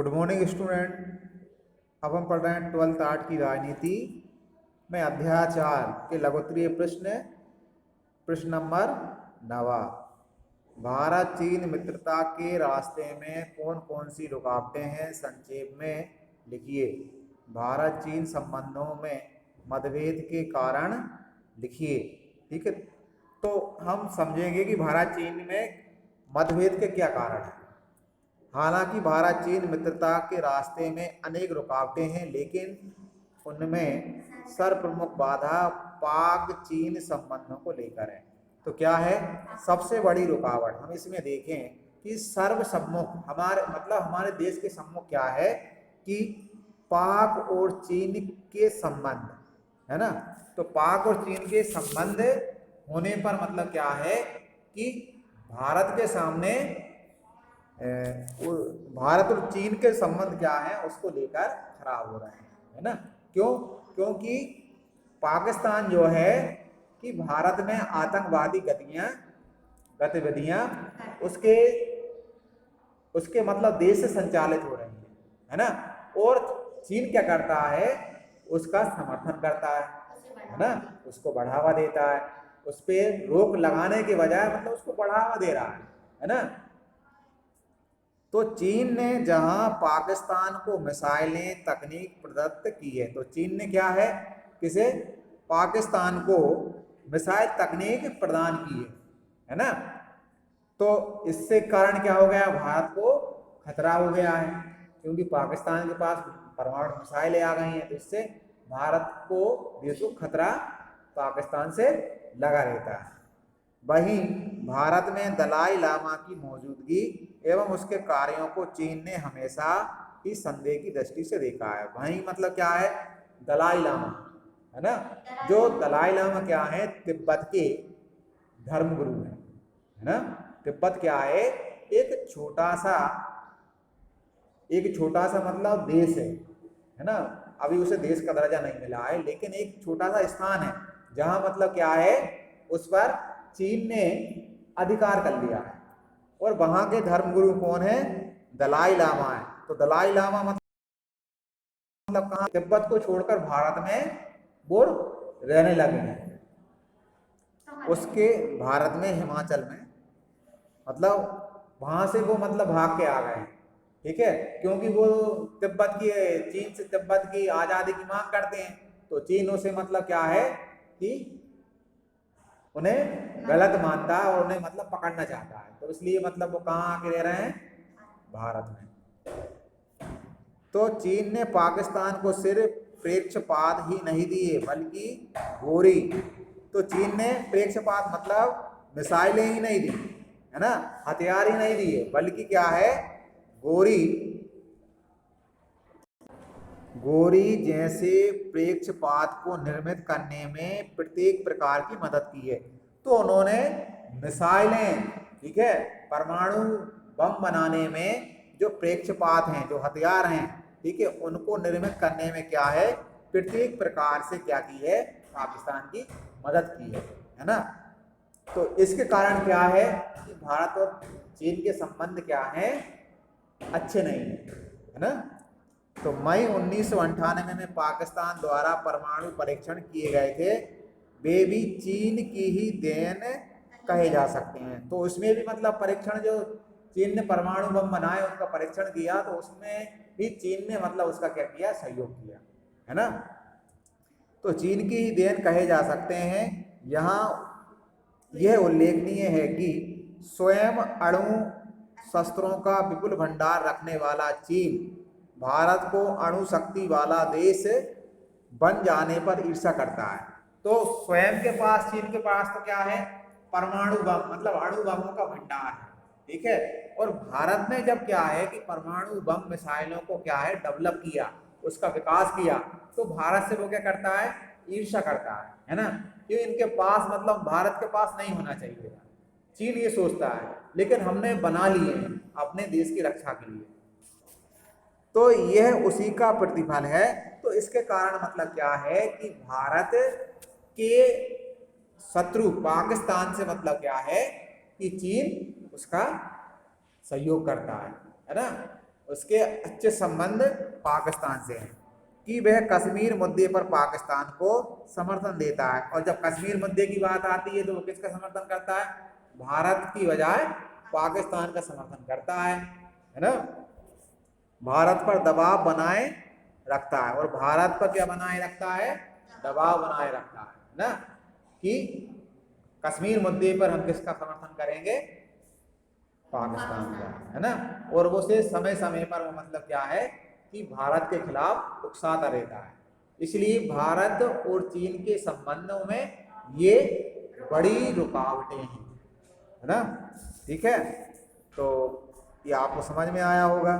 Good morning student. अब हम पढ़ रहे हैं 12th आर्ट की राजनीति में अध्याय 4 के लघुत्तरीय प्रश्न नंबर 9। भारत चीन मित्रता के रास्ते में कौन कौन सी रुकावटें हैं, संक्षेप में लिखिए। भारत चीन संबंधों में मतभेद के कारण लिखिए। ठीक है, तो हम समझेंगे कि भारत चीन में मतभेद के क्या कारण हैं। हालांकि भारत चीन मित्रता के रास्ते में अनेक रुकावटें हैं, लेकिन उनमें सर्वप्रमुख बाधा पाक चीन संबंधों को लेकर है। तो क्या है सबसे बड़ी रुकावट, हम इसमें देखें कि सर्वसम्मुख हमारे देश के सम्मुख क्या है कि पाक और चीन के संबंध है ना। तो पाक और चीन के संबंध होने पर मतलब क्या है कि भारत के सामने भारत और चीन के संबंध क्या है उसको लेकर खराब हो रहे हैं, है ना। क्योंकि पाकिस्तान जो है कि भारत में आतंकवादी गतिविधियां उसके मतलब देश से संचालित हो रही है ना। और चीन क्या करता है, उसका समर्थन करता है ना, उसको बढ़ावा देता है, उस पर रोक लगाने के बजाय मतलब उसको बढ़ावा दे रहा है ना। तो चीन ने जहां पाकिस्तान को मिसाइलें तकनीक प्रदत्त की है, तो चीन ने क्या है किसे पाकिस्तान को मिसाइल तकनीक प्रदान की है ना। तो इससे कारण क्या हो गया, भारत को खतरा हो गया है, क्योंकि पाकिस्तान के पास परमाणु मिसाइलें आ गई हैं। तो इससे भारत को देश को खतरा पाकिस्तान से लगा रहता है। वहीं भारत में दलाई लामा की मौजूदगी एवं उसके कार्यों को चीन ने हमेशा ही संदेह की दृष्टि से देखा है। वहीं मतलब क्या है, दलाई लामा है ना, जो दलाई लामा क्या है तिब्बत के धर्मगुरु है ना। तिब्बत क्या है, एक छोटा सा मतलब देश है ना। अभी उसे देश का दर्जा नहीं मिला है, लेकिन एक छोटा सा स्थान है जहां मतलब क्या है उस पर चीन ने अधिकार कर लिया है। और वहां के धर्मगुरु कौन है, दलाई लामा है। तो दलाई लामा मतलब कहां, तिब्बत को छोड़कर भारत में वो रहने लगे हैं। उसके भारत में हिमाचल में मतलब वहां से वो मतलब भाग के आ गए हैं। ठीक है, क्योंकि वो चीन से तिब्बत की आजादी की मांग करते हैं। तो चीन उसे मतलब क्या है कि उन्हें गलत मानता है और उन्हें मतलब पकड़ना चाहता है। तो इसलिए मतलब वो कहाँ आके रह रहे हैं, भारत में। तो चीन ने पाकिस्तान को सिर्फ प्रेक्षपात ही नहीं दिए बल्कि गोरी, तो चीन ने प्रेक्षपात मतलब मिसाइलें ही नहीं दी है ना, हथियार ही नहीं दिए, बल्कि क्या है गोरी जैसे प्रेक्षपात को निर्मित करने में प्रत्येक प्रकार की मदद की है। तो उन्होंने मिसाइलें, ठीक है, परमाणु बम बनाने में जो प्रेक्षपात हैं, जो हथियार हैं, ठीक है, उनको निर्मित करने में क्या है प्रत्येक प्रकार से क्या की है, पाकिस्तान की मदद की है ना। तो इसके कारण क्या है कि भारत और चीन के संबंध क्या हैं, अच्छे नहीं है ना। तो मई 1998 में पाकिस्तान द्वारा परमाणु परीक्षण किए गए थे, वे भी चीन की ही देन कहे जा सकते हैं। तो उसमें भी मतलब परीक्षण जो चीन ने परमाणु बम बनाए उसका परीक्षण किया, तो उसमें भी चीन ने मतलब उसका क्या किया, सहयोग किया है ना। तो चीन की ही देन कहे जा सकते हैं। यहाँ यह उल्लेखनीय है कि स्वयं अणु शस्त्रों का विपुल भंडार रखने वाला चीन भारत को अणु शक्ति वाला देश बन जाने पर ईर्ष्या करता है। तो स्वयं के पास, चीन के पास तो क्या है, परमाणु बम मतलब अणु बमों का भंडार है, ठीक है। और भारत ने जब क्या है कि परमाणु बम मिसाइलों को क्या है डेवलप किया, उसका विकास किया, तो भारत से वो क्या करता है, ईर्ष्या करता है ना। क्यों, इनके पास मतलब भारत के पास नहीं होना चाहिए, चीन ये सोचता है, लेकिन हमने बना लिए हैं अपने देश की रक्षा के लिए। तो यह उसी का प्रतिफल है। तो इसके कारण मतलब क्या है कि भारत के शत्रु पाकिस्तान से मतलब क्या है कि चीन उसका सहयोग करता है ना, उसके अच्छे संबंध पाकिस्तान से हैं कि वह कश्मीर मुद्दे पर पाकिस्तान को समर्थन देता है। और जब कश्मीर मुद्दे की बात आती है तो वो किसका समर्थन करता है? भारत की बजाय पाकिस्तान का समर्थन करता है ना। भारत पर दबाव बनाए रखता है। और भारत पर क्या बनाए रखता है? दबाव बनाए रखता है ना, कि कश्मीर मुद्दे पर हम किसका समर्थन करेंगे? पाकिस्तान का, है ना। और वो से समय समय पर वो मतलब क्या है कि भारत के खिलाफ उकसाता रहता है। इसलिए भारत और चीन के संबंधों में ये बड़ी रुकावटें हैं, है ना। ठीक है, तो ये आपको समझ में आया होगा।